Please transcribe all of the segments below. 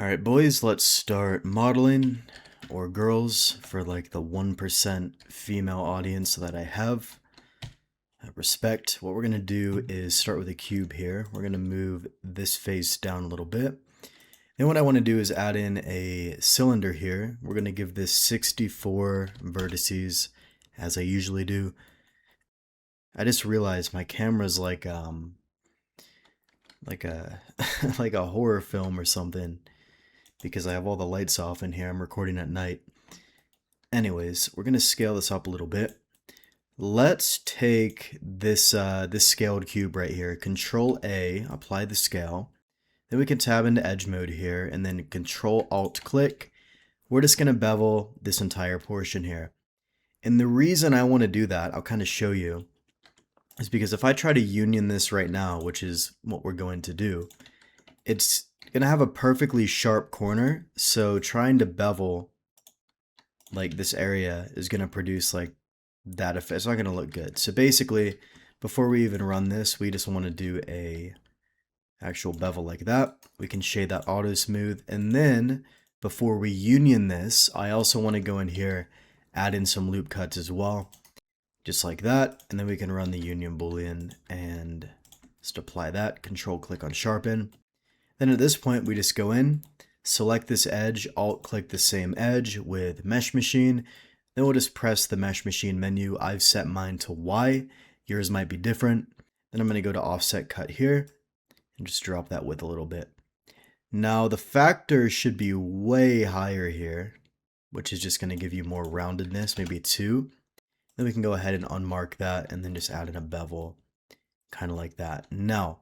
Alright boys, let's start modeling, or girls, for like the 1% female audience that I have. Respect. What we're going to do is start with a cube here. We're going to move this face down a little bit. Then what I want to do is add in a cylinder here. We're going to give this 64 vertices, as I usually do. I just realized my camera's like a like a horror film or something, because I have all the lights off in here. I'm recording at night. Anyways, we're going to scale this up a little bit. Let's take this this scaled cube right here, Control A, apply the scale. Then we can tab into edge mode here, and then Control Alt click. We're just going to bevel this entire portion here. And the reason I want to do that, I'll kind of show you, is because if I try to union this right now, which is what we're going to do, it's going to have a perfectly sharp corner. So trying to bevel like this area is going to produce like that effect. It's not going to look good. So basically, before we even run this, we just want to do a actual bevel like that. We can shade that auto smooth, and then before we union this, I also want to go in here, add in some loop cuts as well, just like that, and then we can run the union boolean and just apply that. Control click on sharpen. Then at this point, we just go in, select this edge, alt click the same edge with mesh machine. Then we'll just press the mesh machine menu. I've set mine to Y. Yours might be different. Then I'm going to go to offset cut here and just drop that width a little bit. Now the factor should be way higher here, which is just going to give you more roundedness, maybe 2. Then we can go ahead and unmark that and then just add in a bevel, kind of like that. Now,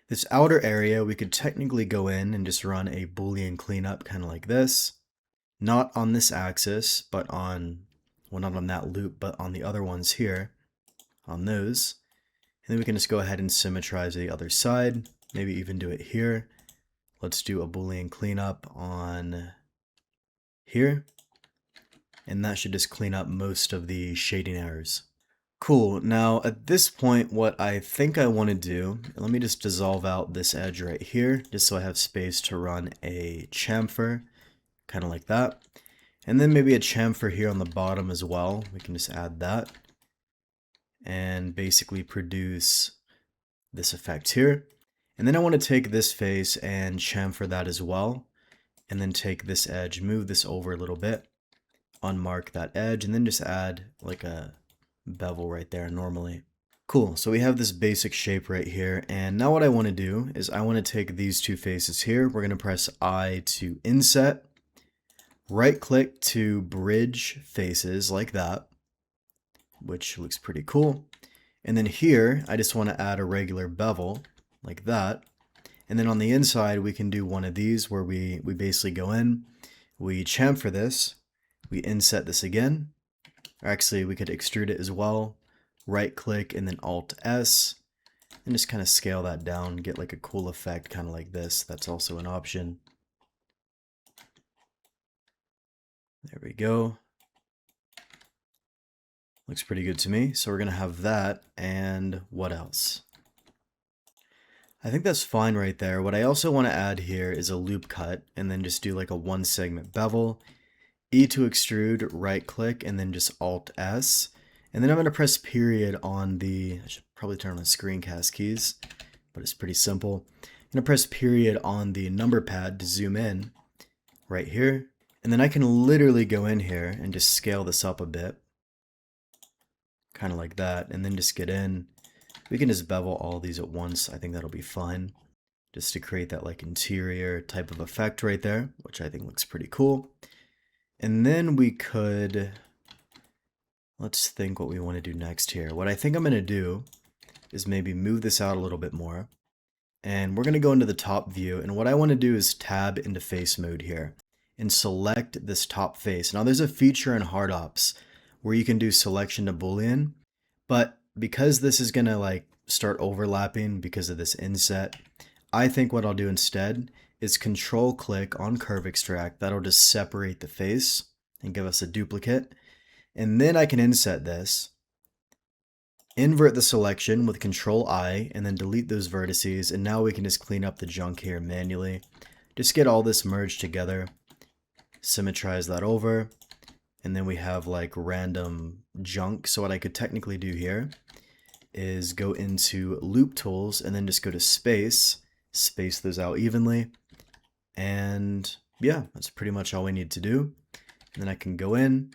this outer area, we could technically go in and just run a Boolean cleanup, kind of like this. Not on this axis, but on, well, not on that loop, but on the other ones here, on those. And then we can just go ahead and symmetrize the other side, maybe even do it here. Let's do a Boolean cleanup on here. And that should just clean up most of the shading errors. Cool. Now at this point, what I think I want to do, let me just dissolve out this edge right here, just so I have space to run a chamfer, kind of like that. And then maybe a chamfer here on the bottom as well. We can just add that and basically produce this effect here. And then I want to take this face and chamfer that as well. And then take this edge, move this over a little bit, unmark that edge, and then just add like a bevel right there normally. Cool, so we have this basic shape right here, and now what I want to do is I want to take these two faces here. We're going to press I to inset, right click to bridge faces like that, which looks pretty cool. And then here, I just want to add a regular bevel like that. And then on the inside, we can do one of these where we basically go in, we chamfer this, we inset this again. Actually, we could extrude it as well. Right click and then Alt S, and just kind of scale that down, get like a cool effect kind of like this. That's also an option. There we go. Looks pretty good to me. So we're going to have that, and what else? I think that's fine right there. What I also want to add here is a loop cut, and then just do like a 1 segment bevel. E to extrude, right click, and then just Alt S. And then I'm going to press period on the, I should probably turn on the screencast keys, but it's pretty simple. I'm going to press period on the number pad to zoom in right here. And then I can literally go in here and just scale this up a bit, kind of like that, and then just get in. We can just bevel all these at once. I think that'll be fun, just to create that like interior type of effect right there, which I think looks pretty cool. And then we could, let's think what we want to do next here. What I think I'm going to do is maybe move this out a little bit more. And we're going to go into the top view. And what I want to do is tab into face mode here and select this top face. Now there's a feature in hard ops where you can do selection to Boolean, but because this is going to like start overlapping because of this inset, I think what I'll do instead is control click on curve extract. That'll just separate the face and give us a duplicate. And then I can inset this, invert the selection with control I, and then delete those vertices. And now we can just clean up the junk here manually. just get all this merged together, symmetrize that over, and then we have like random junk. So what I could technically do here is go into loop tools and then just go to space those out evenly, and yeah, that's pretty much all we need to do. And then I can go in,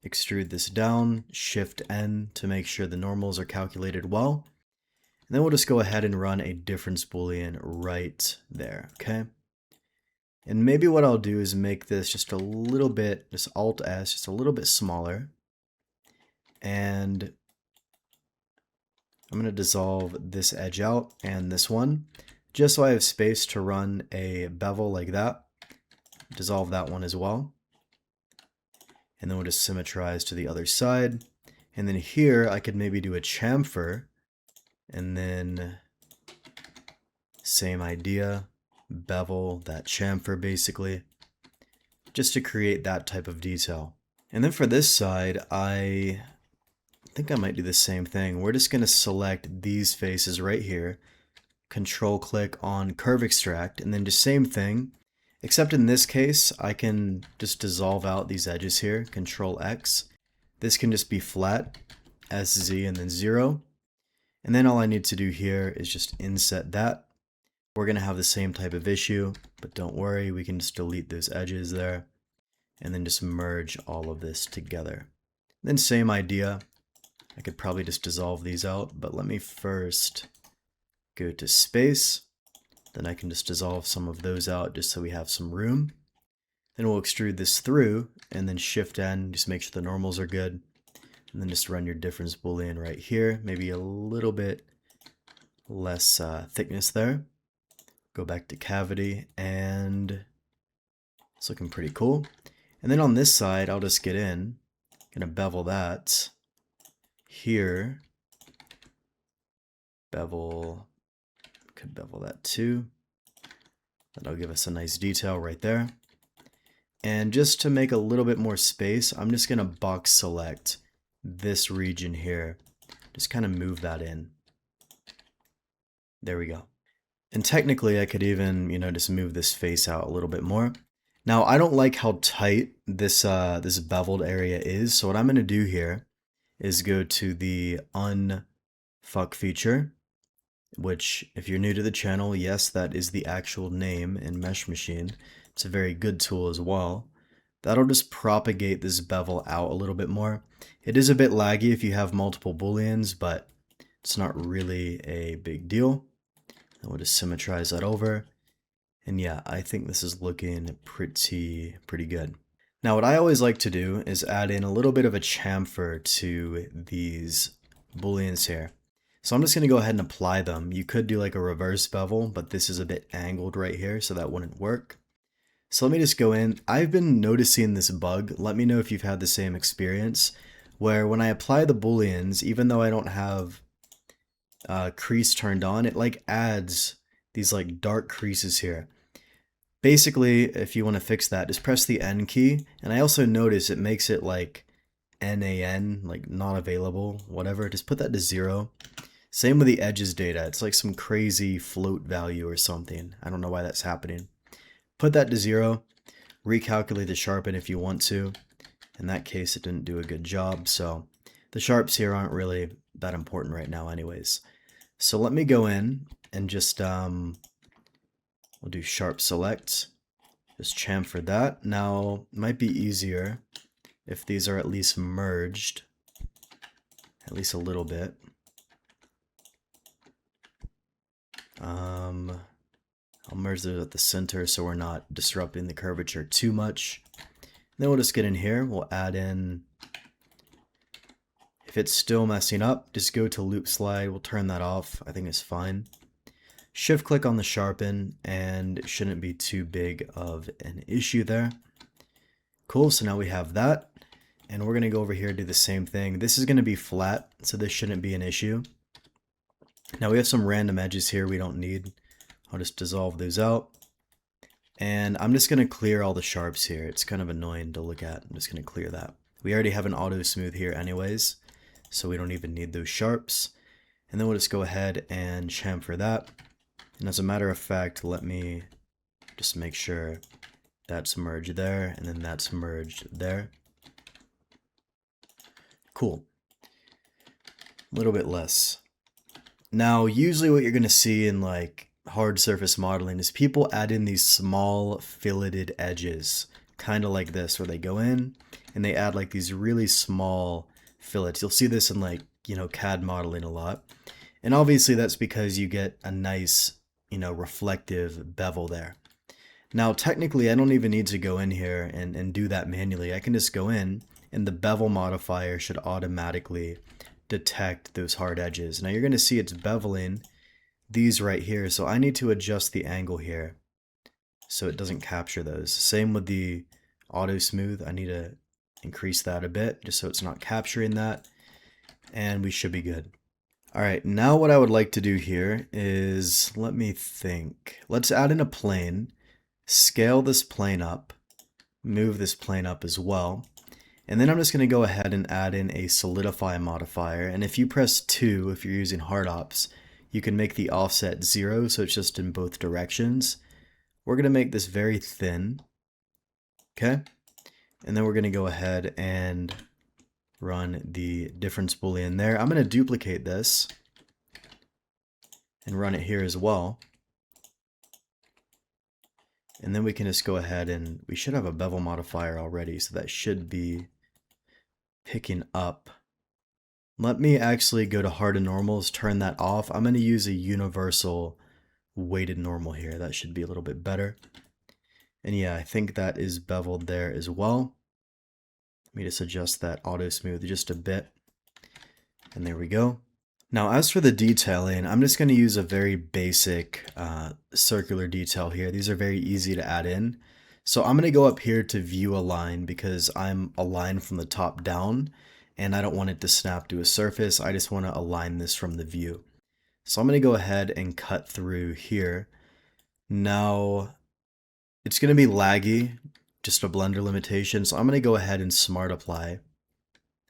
extrude this down, Shift N to make sure the normals are calculated well. And then we'll just go ahead and run a difference boolean right there, okay? And maybe what I'll do is make this just a little bit, just Alt S, just a little bit smaller. And I'm going to dissolve this edge out and this one, just so I have space to run a bevel like that. Dissolve that one as well. And then we'll just symmetrize to the other side. And then here I could maybe do a chamfer, and then same idea, bevel that chamfer basically, just to create that type of detail. And then for this side, I think I might do the same thing. We're just going to select these faces right here, control click on curve extract, and then just same thing, except in this case I can just dissolve out these edges here, control X. This can just be flat, SZ and then 0. And then all I need to do here is just inset that. We're going to have the same type of issue, but don't worry, we can just delete those edges there and then just merge all of this together. Then same idea. I could probably just dissolve these out, but let me first go to space. Then I can just dissolve some of those out just so we have some room. Then we'll extrude this through and then Shift N, just make sure the normals are good. And then just run your difference boolean right here, maybe a little bit less thickness there. Go back to cavity, and it's looking pretty cool. And then on this side, I'll just get in, gonna bevel that here, bevel, could bevel that too. That'll give us a nice detail right there. And just to make a little bit more space, I'm just gonna box select this region here, just kind of move that in. There we go. And technically I could even, just move this face out a little bit more. Now I don't like how tight this this beveled area is, so what I'm going to do here is go to the unfuck feature, which if you're new to the channel, yes, that is the actual name in Mesh Machine. It's a very good tool as well. That'll just propagate this bevel out a little bit more. It is a bit laggy if you have multiple booleans, but it's not really a big deal. And we'll just symmetrize that over. And yeah, I think this is looking pretty good. Now what I always like to do is add in a little bit of a chamfer to these booleans here. So I'm just going to go ahead and apply them. You could do like a reverse bevel, but this is a bit angled right here, so that wouldn't work. So let me just go in. I've been noticing this bug. Let me know if you've had the same experience, where when I apply the booleans, even though I don't have crease turned on, it like adds these like dark creases here. Basically, if you want to fix that, just press the N key. And I also notice it makes it like NaN, like not available, whatever. Just put that to 0. Same with the edges data. It's like some crazy float value or something. I don't know why that's happening. Put that to 0. Recalculate the sharpen if you want to. In that case, it didn't do a good job. So the sharps here aren't really that important right now anyways. So let me go in and just, we'll do sharp select, just chamfer that. Now, it might be easier if these are at least merged, at least a little bit. I'll merge those at the center so we're not disrupting the curvature too much. Then we'll just get in here, we'll add in, if it's still messing up, just go to loop slide, we'll turn that off, I think it's fine. Shift click on the sharpen, and it shouldn't be too big of an issue there. Cool, so now we have that, and we're going to go over here and do the same thing. This is going to be flat, so this shouldn't be an issue. Now we have some random edges here we don't need. I'll just dissolve those out. And I'm just going to clear all the sharps here. It's kind of annoying to look at. I'm just going to clear that. We already have an auto smooth here anyways, so we don't even need those sharps. And then we'll just go ahead and chamfer that. And as a matter of fact, let me Just make sure that's merged there, and then that's merged there. Cool. A little bit less. Now, usually what you're going to see in like hard surface modeling is people add in these small filleted edges, kind of like this, where they go in and they add like these really small fillets. You'll see this in like, CAD modeling a lot. And obviously that's because you get a nice, reflective bevel there. Now, technically, I don't even need to go in here and do that manually. I can just go in and the bevel modifier should automatically detect those hard edges. Now you're going to see it's beveling these right here, so I need to adjust the angle here so it doesn't capture those. Same with the auto smooth. I need to increase that a bit just so it's not capturing that, and we should be good. All right, now what I would like to do here is, let me think. Let's add in a plane, scale this plane up, move this plane up as well. And then I'm just going to go ahead and add in a solidify modifier. And if you press 2, if you're using hard ops, you can make the offset 0, so it's just in both directions. We're going to make this very thin. Okay. And then we're going to go ahead and run the difference boolean there. I'm going to duplicate this and run it here as well. And then we can just go ahead and we should have a bevel modifier already, so that should be picking up. Let me actually go to hard and normals, turn that off. I'm going to use a universal weighted normal here. That should be a little bit better. And yeah, I think that is beveled there as well. Let me just adjust that auto smooth just a bit. And there we go. Now, as for the detailing, I'm just going to use a very basic circular detail here. These are very easy to add in. So I'm going to go up here to view align because I'm aligned from the top down and I don't want it to snap to a surface. I just want to align this from the view. So I'm going to go ahead and cut through here. Now, it's going to be laggy, just a Blender limitation. So I'm going to go ahead and smart apply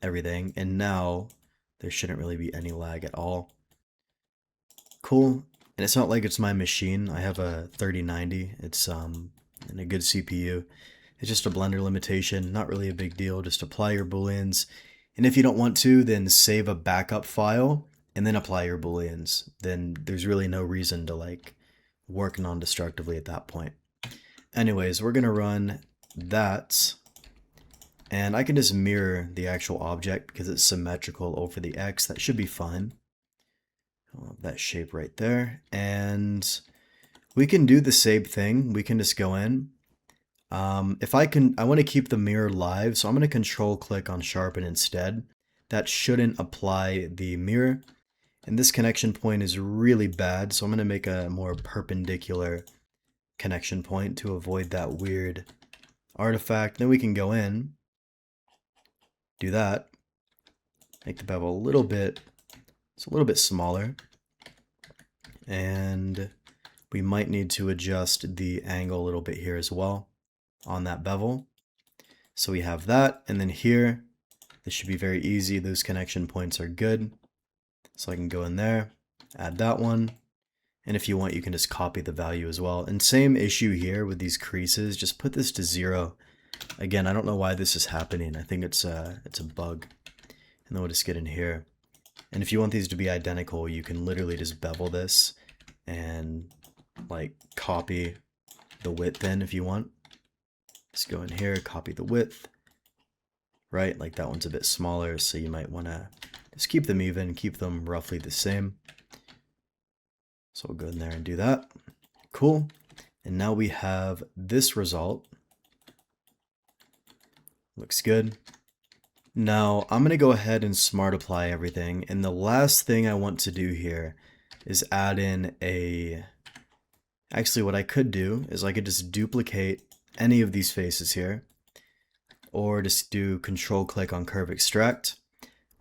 everything. And now there shouldn't really be any lag at all. Cool. And it's not like it's my machine. I have a 3090. It's and a good CPU. It's just a Blender limitation, not really a big deal. Just apply your booleans, and if you don't want to, then save a backup file and then apply your booleans. Then there's really no reason to like work non-destructively at that point. Anyways, we're gonna run that, and I can just mirror the actual object because it's symmetrical over the X. That should be fine. I'll have that shape right there, and we can do the same thing. We can just go in. I want to keep the mirror live, so I'm going to control click on sharpen instead. That shouldn't apply the mirror. And this connection point is really bad, so I'm going to make a more perpendicular connection point to avoid that weird artifact. Then we can go in, do that, make the bevel it's a little bit smaller, and we might need to adjust the angle a little bit here as well on that bevel. So we have that, and then here, this should be very easy. Those connection points are good. So I can go in there, add that one, and if you want, you can just copy the value as well. And same issue here with these creases, just put this to 0. Again, I don't know why this is happening. I think it's a bug. And then we'll just get in here. And if you want these to be identical, you can literally just bevel this and like copy the width in if you want. Just go in here, copy the width, right? Like that one's a bit smaller, so you might want to just keep them even, keep them roughly the same. So we'll go in there and do that. Cool. And now we have this result. Looks good. Now I'm going to go ahead and smart apply everything. And the last thing I want to do here is add in actually what I could do is I could just duplicate any of these faces here, or just do control click on curve extract,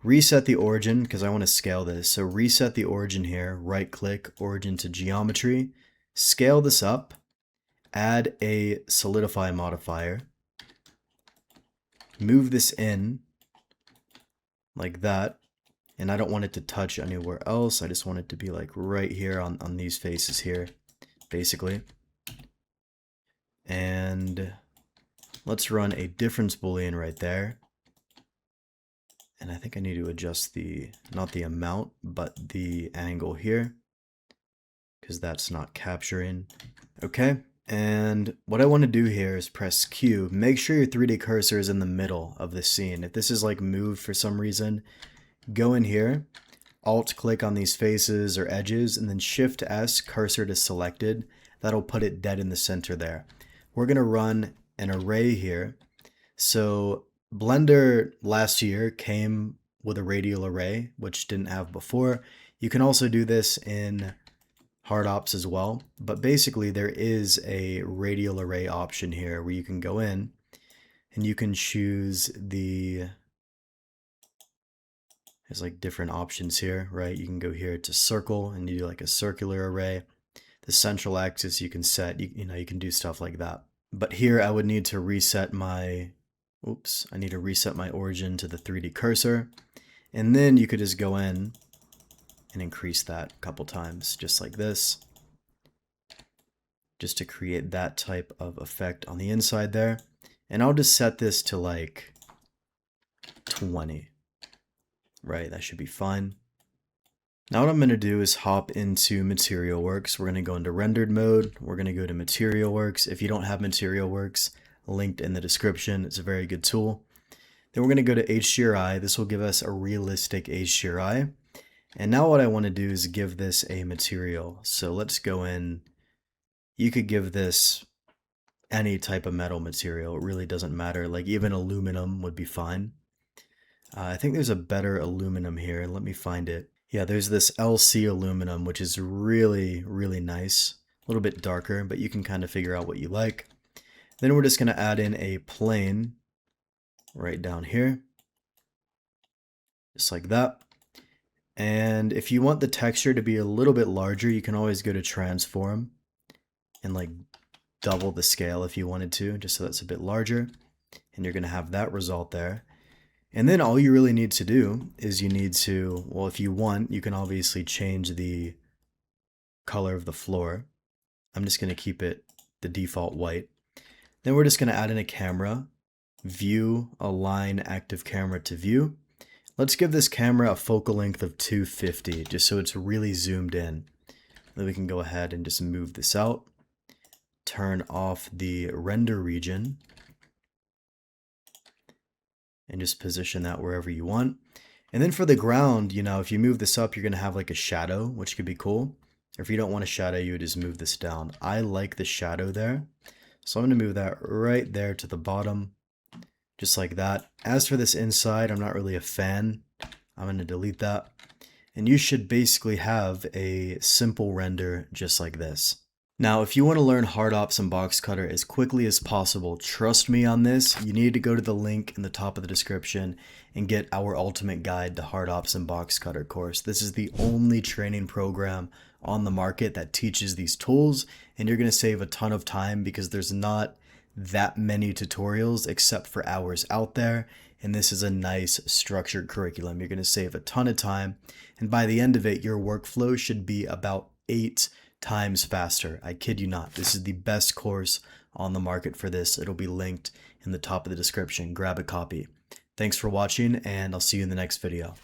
reset the origin because I want to scale this. So reset the origin here, right click origin to geometry, scale this up, add a solidify modifier, move this in like that, and I don't want it to touch anywhere else. I just want it to be like right here on these faces here, basically. And let's run a difference boolean right there. And I think I need to adjust the, not the amount, but the angle here, because that's not capturing. Okay, and what I want to do here is press Q. Make sure your 3D cursor is in the middle of the scene. If this is like moved for some reason, go in here, Alt click on these faces or edges, and then Shift S, cursor to selected. That'll put it dead in the center there. We're going to run an array here. So Blender last year came with a radial array, which didn't have before. You can also do this in hard ops as well, but basically there is a radial array option here where you can go in and you can choose the, there's like different options here, right? You can go here to circle and you do like a circular array. The central axis you can set, you know, you can do stuff like that. But here I would need to reset my, oops, I need to reset my origin to the 3D cursor. And then you could just go in and increase that a couple times, just like this, just to create that type of effect on the inside there. And I'll just set this to like 20, right? That should be fine. Now what I'm going to do is hop into Material Works. We're going to go into rendered mode. We're going to go to Material Works. If you don't have Material Works, linked in the description, it's a very good tool. Then we're going to go to HDRI. This will give us a realistic HDRI. And now what I want to do is give this a material. So let's go in. You could give this any type of metal material. It really doesn't matter. Like even aluminum would be fine. I think there's a better aluminum here. Let me find it. Yeah, there's this LC aluminum, which is really, really nice. A little bit darker, but you can kind of figure out what you like. Then we're just going to add in a plane right down here. Just like that. And if you want the texture to be a little bit larger, you can always go to transform and like double the scale if you wanted to, just so that's a bit larger. And you're going to have that result there. And then all you really need to do is you need to, well, if you want, you can obviously change the color of the floor. I'm just going to keep it the default white. Then we're just going to add in a camera, view, align active camera to view. Let's give this camera a focal length of 250, just so it's really zoomed in. Then we can go ahead and just move this out. Turn off the render region. And just position that wherever you want. And then for the ground, you know, if you move this up, you're going to have like a shadow, which could be cool. Or if you don't want a shadow, you would just move this down. I like the shadow there. So I'm going to move that right there to the bottom. Just like that. As for this inside, I'm not really a fan. I'm going to delete that. And you should basically have a simple render just like this. Now, if you want to learn hard ops and Boxcutter as quickly as possible, trust me on this, you need to go to the link in the top of the description and get our ultimate guide to hard ops and Boxcutter course. This is the only training program on the market that teaches these tools, and you're going to save a ton of time because there's not that many tutorials except for ours out there, and this is a nice structured curriculum. You're going to save a ton of time, and by the end of it, your workflow should be about 8 times faster. I kid you not. This is the best course on the market for this. It'll be linked in the top of the description. Grab a copy. Thanks for watching, and I'll see you in the next video.